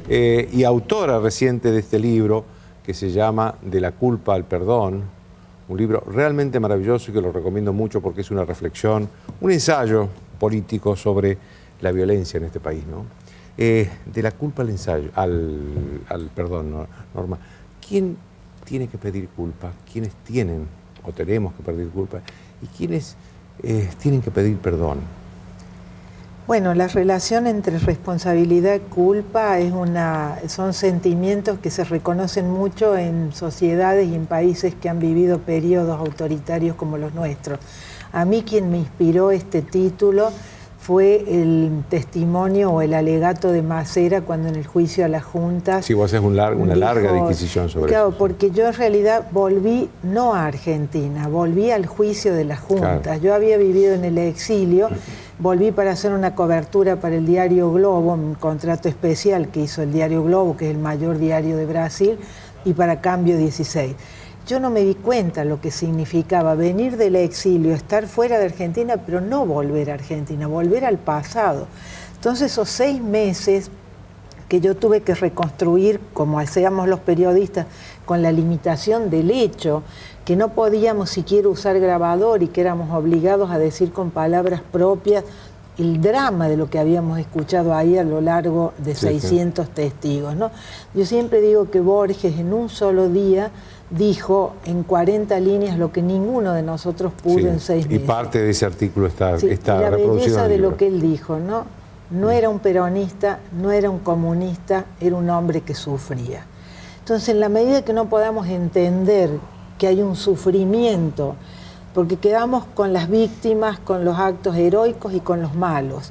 y autora reciente de este libro que se llama De la culpa al perdón, un libro realmente maravilloso y que lo recomiendo mucho porque es una reflexión, un ensayo político sobre la violencia en este país, ¿no? De la culpa al ensayo, al perdón, ¿no, Norma? ¿Quién tiene que pedir culpa? ¿Quiénes tienen o tenemos que pedir culpa? ¿Y quiénes tienen que pedir perdón? Bueno, la relación entre responsabilidad y culpa son sentimientos que se reconocen mucho en sociedades y en países que han vivido periodos autoritarios como los nuestros. A mí quien me inspiró este título fue el testimonio o el alegato de Masera cuando en el juicio a las juntas... Sí, vos haces una larga disquisición sobre eso. Claro, porque yo en realidad volví no a Argentina, volví al juicio de las juntas. Claro. Yo había vivido en el exilio, volví para hacer una cobertura para el diario Globo, un contrato especial que hizo el diario Globo, que es el mayor diario de Brasil, y para Cambio 16. Yo no me di cuenta lo que significaba venir del exilio, estar fuera de Argentina, pero no volver a Argentina, volver al pasado. Entonces esos 6 meses que yo tuve que reconstruir, como hacíamos los periodistas, con la limitación del hecho, que no podíamos siquiera usar grabador y que éramos obligados a decir con palabras propias el drama de lo que habíamos escuchado ahí a lo largo de 600 testigos, ¿no? Yo siempre digo que Borges en un solo día dijo en 40 líneas lo que ninguno de nosotros pudo en 6 meses. Y parte de ese artículo está reproducido. La belleza de lo que él dijo, ¿no? No era un peronista, no era un comunista, era un hombre que sufría. Entonces, en la medida que no podamos entender que hay un sufrimiento, porque quedamos con las víctimas, con los actos heroicos y con los malos,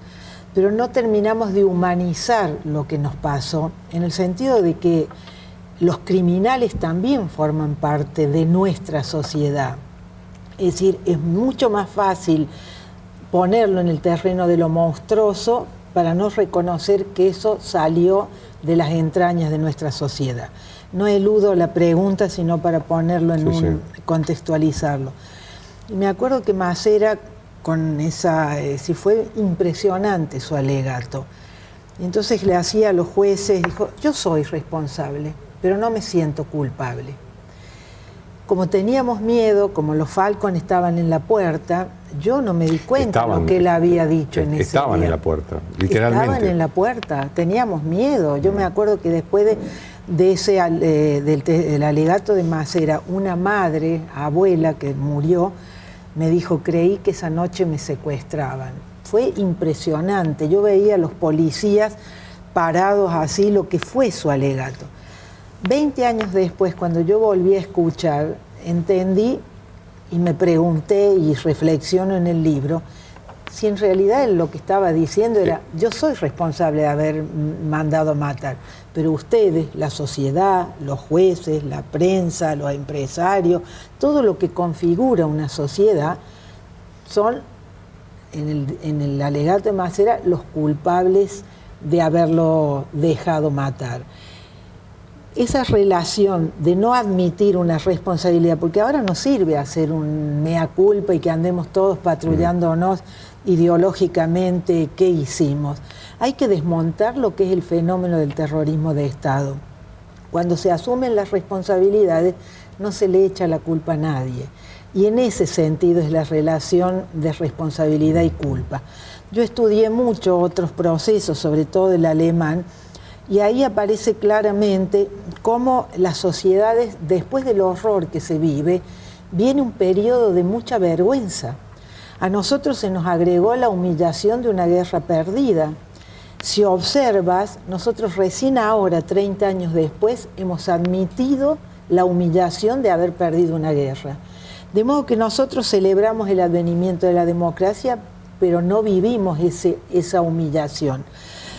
pero no terminamos de humanizar lo que nos pasó, en el sentido de que los criminales también forman parte de nuestra sociedad. Es decir, es mucho más fácil ponerlo en el terreno de lo monstruoso para no reconocer que eso salió de las entrañas de nuestra sociedad. No eludo la pregunta, sino para ponerlo en contextualizarlo. Y me acuerdo que Masera, con esa, fue impresionante su alegato. Entonces le hacía a los jueces, dijo, yo soy responsable, pero no me siento culpable. Como teníamos miedo, como los Falcon estaban en la puerta, yo no me di cuenta de lo que él había dicho en ese día. Estaban en la puerta, literalmente. Estaban en la puerta, teníamos miedo. Yo me acuerdo que después del alegato de Masera, una madre, abuela que murió, me dijo, creí que esa noche me secuestraban. Fue impresionante, yo veía a los policías parados así, lo que fue su alegato. 20 años después, cuando yo volví a escuchar, entendí y me pregunté y reflexiono en el libro, si en realidad él lo que estaba diciendo era, yo soy responsable de haber mandado matar, pero ustedes, la sociedad, los jueces, la prensa, los empresarios, todo lo que configura una sociedad, son, en el alegato de Masera, los culpables de haberlo dejado matar. Esa relación de no admitir una responsabilidad, porque ahora no sirve hacer un mea culpa y que andemos todos patrullándonos ideológicamente qué hicimos. Hay que desmontar lo que es el fenómeno del terrorismo de Estado. Cuando se asumen las responsabilidades, no se le echa la culpa a nadie. Y en ese sentido es la relación de responsabilidad y culpa. Yo estudié mucho otros procesos, sobre todo el alemán, y ahí aparece claramente cómo las sociedades, después del horror que se vive, viene un periodo de mucha vergüenza. A nosotros se nos agregó la humillación de una guerra perdida. Si observas, nosotros recién ahora, 30 años después, hemos admitido la humillación de haber perdido una guerra. De modo que nosotros celebramos el advenimiento de la democracia, pero no vivimos esa humillación.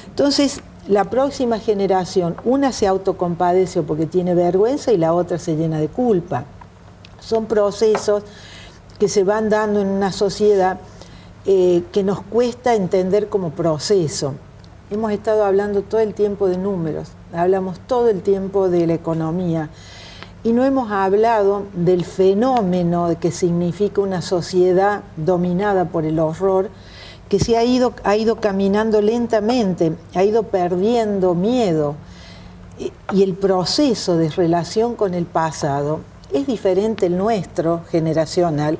Entonces, la próxima generación, una se autocompadece porque tiene vergüenza y la otra se llena de culpa. Son procesos que se van dando en una sociedad que nos cuesta entender como proceso. Hemos estado hablando todo el tiempo de números, hablamos todo el tiempo de la economía y no hemos hablado del fenómeno que significa una sociedad dominada por el horror, que se ha ido caminando lentamente, ha ido perdiendo miedo. y el proceso de relación con el pasado es diferente el nuestro, generacional,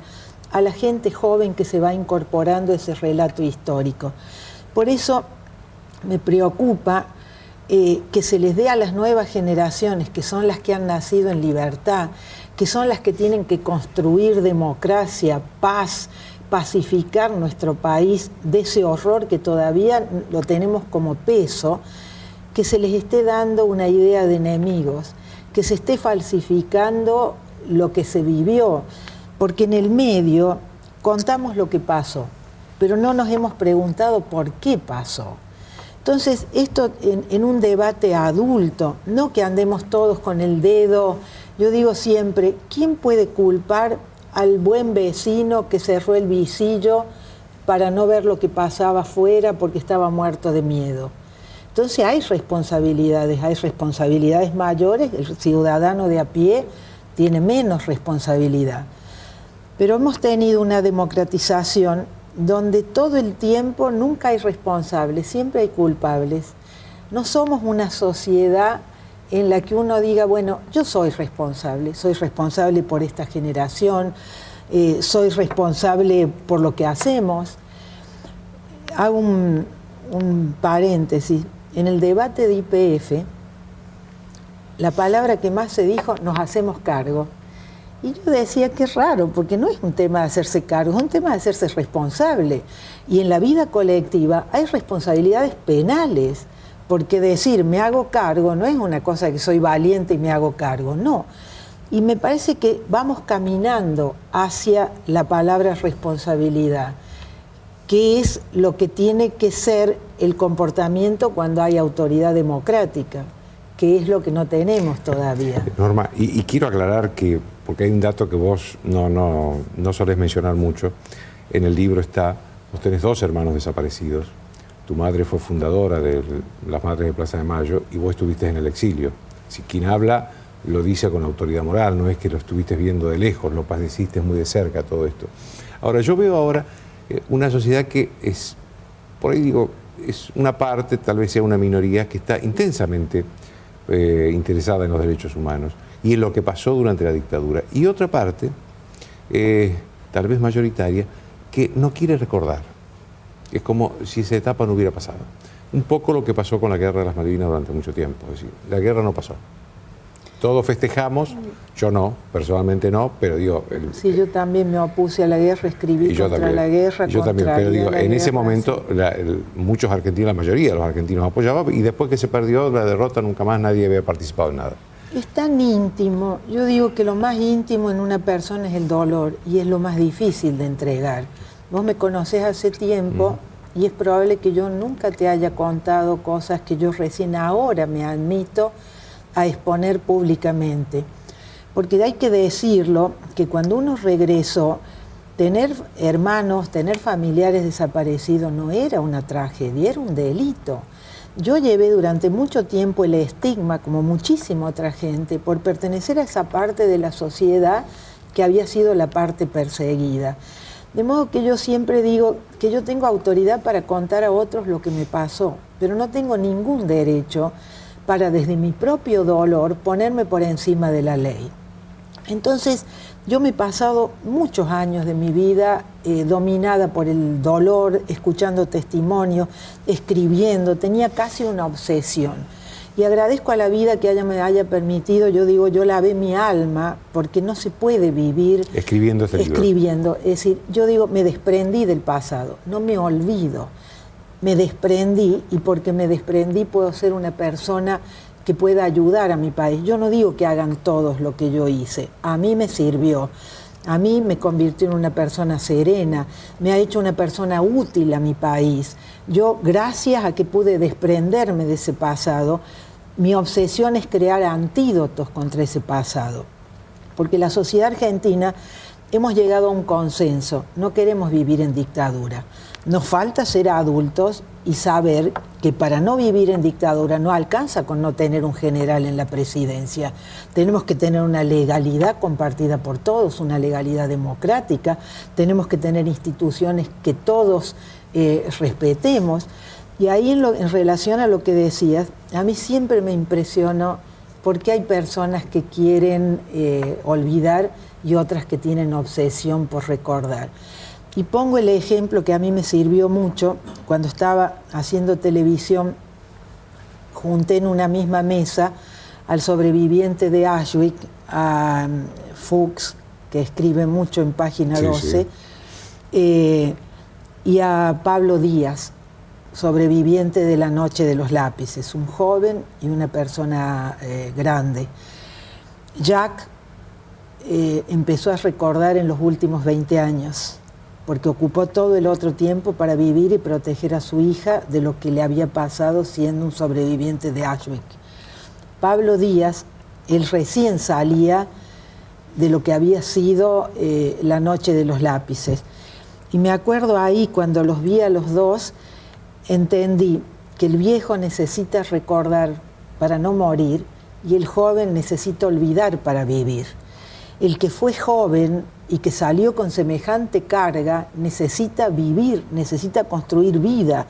a la gente joven que se va incorporando a ese relato histórico. Por eso me preocupa que se les dé a las nuevas generaciones, que son las que han nacido en libertad, que son las que tienen que construir democracia, paz, pacificar nuestro país de ese horror que todavía lo tenemos como peso, que se les esté dando una idea de enemigos, que se esté falsificando lo que se vivió, porque en el medio contamos lo que pasó, pero no nos hemos preguntado por qué pasó. Entonces, esto en un debate adulto, no que andemos todos con el dedo. Yo digo siempre, ¿quién puede culpar al buen vecino que cerró el visillo para no ver lo que pasaba afuera porque estaba muerto de miedo? Entonces hay responsabilidades mayores, el ciudadano de a pie tiene menos responsabilidad. Pero hemos tenido una democratización donde todo el tiempo nunca hay responsables, siempre hay culpables. No somos una sociedad en la que uno diga, bueno, yo soy responsable por esta generación, soy responsable por lo que hacemos. Hago un paréntesis. En el debate de YPF, la palabra que más se dijo, nos hacemos cargo. Y yo decía, qué raro, porque no es un tema de hacerse cargo, es un tema de hacerse responsable. Y en la vida colectiva hay responsabilidades penales, porque decir me hago cargo no es una cosa que soy valiente y me hago cargo, no. Y me parece que vamos caminando hacia la palabra responsabilidad, que es lo que tiene que ser el comportamiento cuando hay autoridad democrática, que es lo que no tenemos todavía. Norma, y quiero aclarar que, porque hay un dato que vos no solés mencionar mucho, en el libro está, vos tenés 2 hermanos desaparecidos, tu madre fue fundadora de las Madres de Plaza de Mayo y vos estuviste en el exilio. Si quien habla lo dice con autoridad moral, no es que lo estuviste viendo de lejos, lo padeciste muy de cerca todo esto. Ahora, yo veo ahora una sociedad que es, por ahí digo, es una parte, tal vez sea una minoría, que está intensamente interesada en los derechos humanos y en lo que pasó durante la dictadura. Y otra parte, tal vez mayoritaria, que no quiere recordar. Es como si esa etapa no hubiera pasado. Un poco lo que pasó con la Guerra de las Malvinas durante mucho tiempo. Es decir, la guerra no pasó. Todos festejamos, yo no, personalmente no, pero digo... Sí, yo también me opuse a la guerra, escribí contra la guerra. Yo también, pero digo, en ese momento muchos argentinos, la mayoría de los argentinos apoyaban, y después que se perdió la derrota nunca más nadie había participado en nada. Es tan íntimo, yo digo que lo más íntimo en una persona es el dolor, y es lo más difícil de entregar. Vos me conocés hace tiempo, y es probable que yo nunca te haya contado cosas que yo recién ahora me admito a exponer públicamente. Porque hay que decirlo, que cuando uno regresó, tener hermanos, tener familiares desaparecidos no era una tragedia, era un delito. Yo llevé durante mucho tiempo el estigma, como muchísima otra gente, por pertenecer a esa parte de la sociedad que había sido la parte perseguida. De modo que yo siempre digo que yo tengo autoridad para contar a otros lo que me pasó, pero no tengo ningún derecho para, desde mi propio dolor, ponerme por encima de la ley. Entonces, yo me he pasado muchos años de mi vida dominada por el dolor, escuchando testimonios, escribiendo, tenía casi una obsesión. Y agradezco a la vida que me haya permitido, yo digo, yo lavé mi alma, porque no se puede vivir escribiendo este libro. Escribiendo, es decir, yo digo, me desprendí del pasado, no me olvido. Me desprendí, y porque me desprendí puedo ser una persona que pueda ayudar a mi país. Yo no digo que hagan todos lo que yo hice, a mí me sirvió, a mí me convirtió en una persona serena, me ha hecho una persona útil a mi país. Yo, gracias a que pude desprenderme de ese pasado, mi obsesión es crear antídotos contra ese pasado, porque la sociedad argentina hemos llegado a un consenso, no queremos vivir en dictadura. Nos falta ser adultos y saber que para no vivir en dictadura no alcanza con no tener un general en la presidencia. Tenemos que tener una legalidad compartida por todos, una legalidad democrática, tenemos que tener instituciones que todos respetemos, Y ahí en relación a lo que decías, a mí siempre me impresionó porque hay personas que quieren olvidar y otras que tienen obsesión por recordar. Y pongo el ejemplo que a mí me sirvió mucho cuando estaba haciendo televisión. Junté en una misma mesa al sobreviviente de Auschwitz, a Fuchs, que escribe mucho en Página 12, y a Pablo Díaz, sobreviviente de la Noche de los Lápices, un joven y una persona grande. Jack empezó a recordar en los últimos 20 años, porque ocupó todo el otro tiempo para vivir y proteger a su hija de lo que le había pasado siendo un sobreviviente de Auschwitz. Pablo Díaz, él recién salía de lo que había sido la Noche de los Lápices. Y me acuerdo ahí, cuando los vi a los dos, entendí que el viejo necesita recordar para no morir y el joven necesita olvidar para vivir. El que fue joven y que salió con semejante carga necesita vivir, necesita construir vida.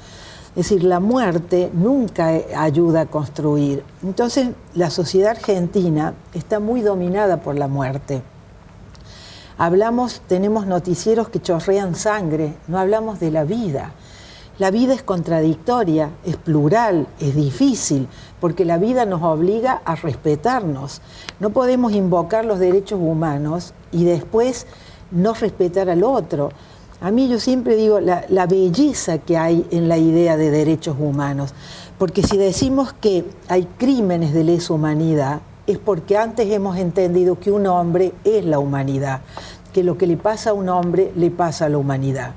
Es decir, la muerte nunca ayuda a construir. Entonces, la sociedad argentina está muy dominada por la muerte. Tenemos noticieros que chorrean sangre, no hablamos de la vida. La vida es contradictoria, es plural, es difícil, porque la vida nos obliga a respetarnos. No podemos invocar los derechos humanos y después no respetar al otro. A mí yo siempre digo la belleza que hay en la idea de derechos humanos, porque si decimos que hay crímenes de lesa humanidad, es porque antes hemos entendido que un hombre es la humanidad, que lo que le pasa a un hombre le pasa a la humanidad.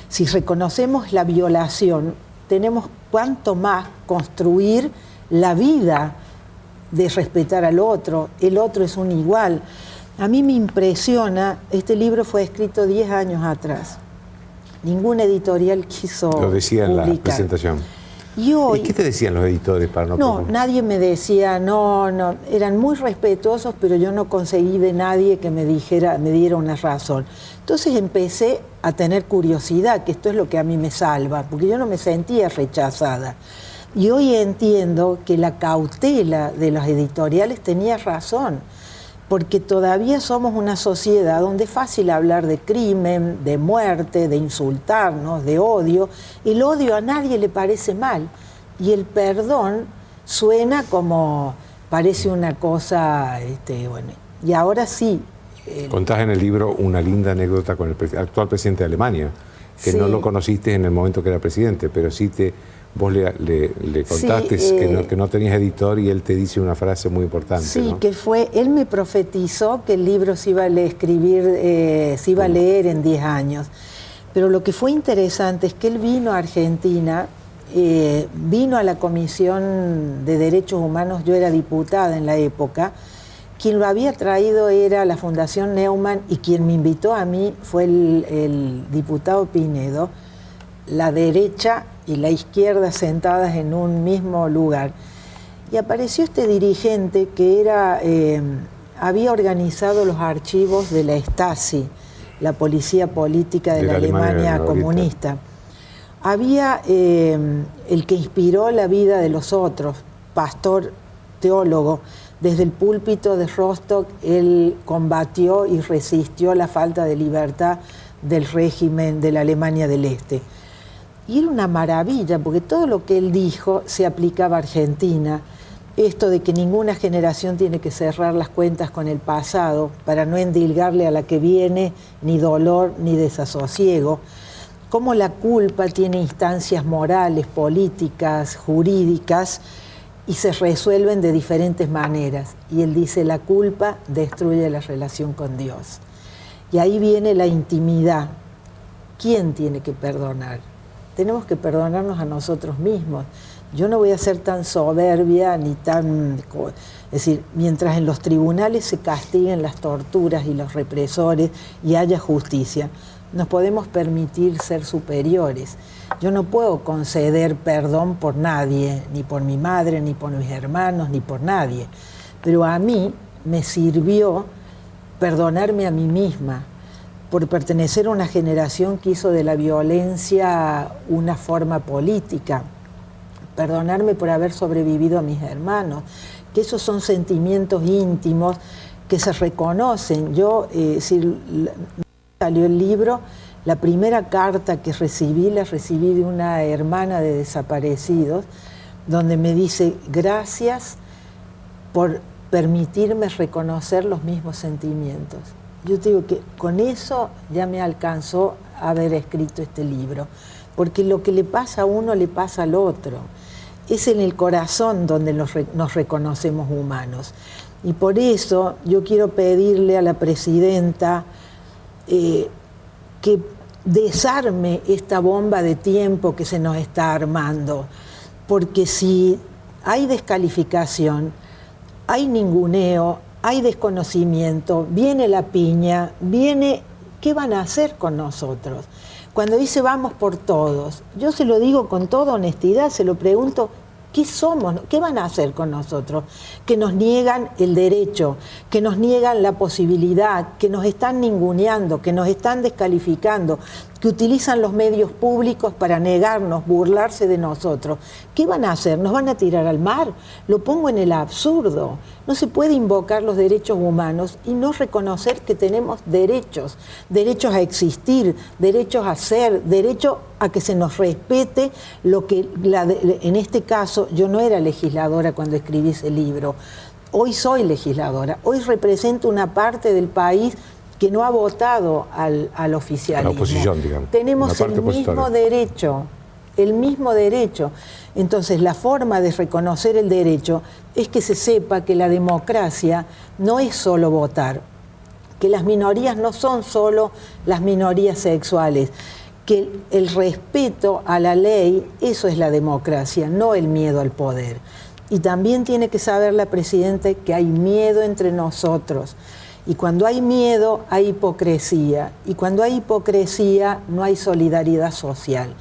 Si reconocemos la violación, tenemos cuanto más construir la vida de respetar al otro. El otro es un igual. A mí me impresiona, este libro fue escrito 10 años atrás. Ninguna editorial quiso lo decía en publicar. La presentación. Y hoy, qué te decían los editores para no No, nadie me decía, no, eran muy respetuosos, pero yo no conseguí de nadie que me diera una razón. Entonces empecé a tener curiosidad, que esto es lo que a mí me salva, porque yo no me sentía rechazada. Y hoy entiendo que la cautela de los editoriales tenía razón, porque todavía somos una sociedad donde es fácil hablar de crimen, de muerte, de insultarnos, de odio. El odio a nadie le parece mal y el perdón suena como parece una cosa, bueno. Y ahora sí. Contás en el libro una linda anécdota con el actual presidente de Alemania, que sí, no lo conociste en el momento que era presidente, pero sí vos le contaste sí, que no tenías editor y él te dice una frase muy importante. Sí, ¿no? que él me profetizó que el libro se iba a leer en 10 años. Pero lo que fue interesante es que él vino a Argentina, vino a la Comisión de Derechos Humanos, yo era diputada en la época, quien lo había traído era la Fundación Neumann y quien me invitó a mí fue el diputado Pinedo, la derecha y la izquierda sentadas en un mismo lugar. Y apareció este dirigente que había organizado los archivos de la Stasi, la policía política de la Alemania comunista. Había el que inspiró la vida de los otros, pastor, teólogo. Desde el púlpito de Rostock, él combatió y resistió la falta de libertad del régimen de la Alemania del Este. Y era una maravilla, porque todo lo que él dijo se aplicaba a Argentina. Esto de que ninguna generación tiene que cerrar las cuentas con el pasado para no endilgarle a la que viene ni dolor ni desasosiego. Cómo la culpa tiene instancias morales, políticas, jurídicas, y se resuelven de diferentes maneras. Y él dice, la culpa destruye la relación con Dios. Y ahí viene la intimidad. ¿Quién tiene que perdonar? Tenemos que perdonarnos a nosotros mismos. Yo no voy a ser tan soberbia ni tan... Es decir, mientras en los tribunales se castiguen las torturas y los represores y haya justicia, nos podemos permitir ser superiores. Yo no puedo conceder perdón por nadie, ni por mi madre, ni por mis hermanos, ni por nadie. Pero a mí me sirvió perdonarme a mí misma por pertenecer a una generación que hizo de la violencia una forma política. perdonarme por haber sobrevivido a mis hermanos, que esos son sentimientos íntimos que se reconocen. Yo, si salió el libro, la primera carta que recibí, la recibí de una hermana de desaparecidos, donde me dice, gracias por permitirme reconocer los mismos sentimientos. Yo te digo que con eso ya me alcanzó haber escrito este libro, porque lo que le pasa a uno le pasa al otro. Es en el corazón donde nos reconocemos humanos. Y por eso yo quiero pedirle a la presidenta que desarme esta bomba de tiempo que se nos está armando, porque si hay descalificación, hay ninguneo, hay desconocimiento, viene la piña, ¿qué van a hacer con nosotros? Cuando dice vamos por todos, yo se lo digo con toda honestidad, se lo pregunto, ¿qué somos? ¿Qué van a hacer con nosotros? Que nos niegan el derecho, que nos niegan la posibilidad, que nos están ninguneando, que nos están descalificando, que utilizan los medios públicos para negarnos, burlarse de nosotros. ¿Qué van a hacer? ¿Nos van a tirar al mar? Lo pongo en el absurdo. No se puede invocar los derechos humanos y no reconocer que tenemos derechos, derechos a existir, derechos a ser, derecho a que se nos respete lo que, en este caso, yo no era legisladora cuando escribí ese libro. Hoy soy legisladora, hoy represento una parte del país que no ha votado al oficialismo. La oposición, digamos. Tenemos el mismo derecho, el mismo derecho. Entonces, la forma de reconocer el derecho es que se sepa que la democracia no es solo votar, que las minorías no son solo las minorías sexuales, que el respeto a la ley, eso es la democracia, no el miedo al poder. Y también tiene que saber la presidenta que hay miedo entre nosotros. Y cuando hay miedo, hay hipocresía. Y cuando hay hipocresía, no hay solidaridad social.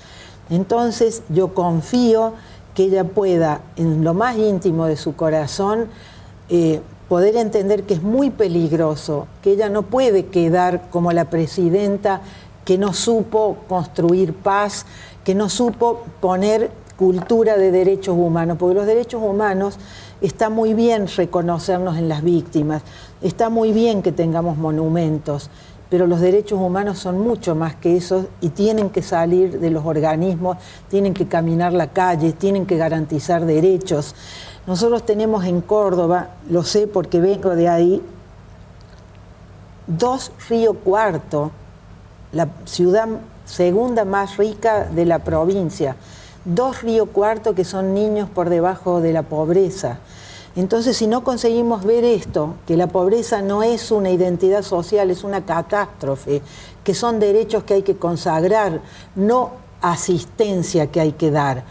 Entonces, yo confío que ella pueda, en lo más íntimo de su corazón, poder entender que es muy peligroso, que ella no puede quedar como la presidenta que no supo construir paz, que no supo poner cultura de derechos humanos, porque los derechos humanos está muy bien reconocernos en las víctimas, está muy bien que tengamos monumentos, pero los derechos humanos son mucho más que eso y tienen que salir de los organismos, tienen que caminar la calle, tienen que garantizar derechos. Nosotros tenemos en Córdoba, lo sé porque vengo de ahí, 2 Río Cuarto, la ciudad segunda más rica de la provincia, 2 Río Cuarto que son niños por debajo de la pobreza. Entonces, si no conseguimos ver esto, que la pobreza no es una identidad social, es una catástrofe, que son derechos que hay que consagrar, no asistencia que hay que dar,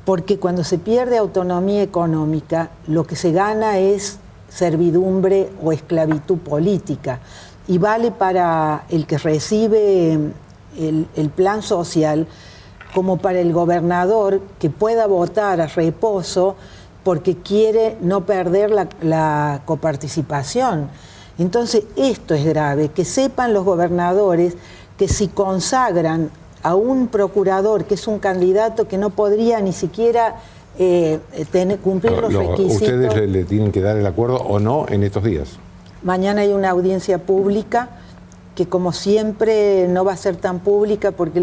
porque cuando se pierde autonomía económica, lo que se gana es servidumbre o esclavitud política, y vale para el que recibe el plan social, como para el gobernador que pueda votar a reposo porque quiere no perder la coparticipación. Entonces, esto es grave, que sepan los gobernadores que si consagran a un procurador que es un candidato que no podría ni siquiera cumplir los requisitos. ¿Ustedes le tienen que dar el acuerdo o no en estos días? Mañana hay una audiencia pública que, como siempre, no va a ser tan pública porque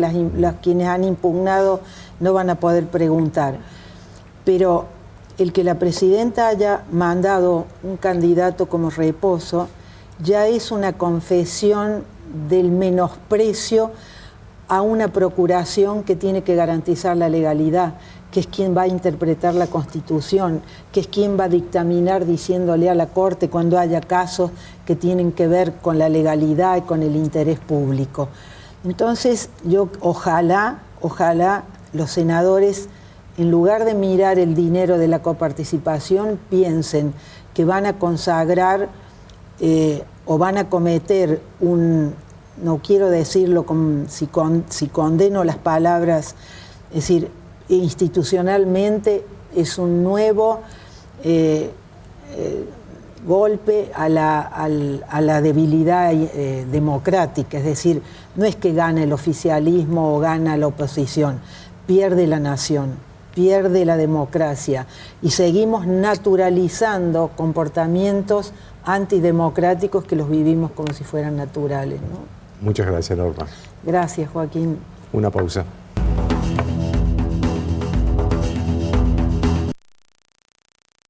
quienes han impugnado no van a poder preguntar. Pero el que la presidenta haya mandado un candidato como reposo ya es una confesión del menosprecio a una procuración que tiene que garantizar la legalidad, que es quien va a interpretar la Constitución, que es quien va a dictaminar diciéndole a la Corte cuando haya casos que tienen que ver con la legalidad y con el interés público. Entonces, yo ojalá los senadores, en lugar de mirar el dinero de la coparticipación, piensen que van a consagrar o van a cometer no quiero decirlo si condeno las palabras, es decir, institucionalmente es un nuevo golpe a la debilidad democrática, es decir, no es que gane el oficialismo o gana la oposición, pierde la nación, pierde la democracia y seguimos naturalizando comportamientos antidemocráticos que los vivimos como si fueran naturales, ¿no? Muchas gracias, Norma. Gracias, Joaquín. Una pausa.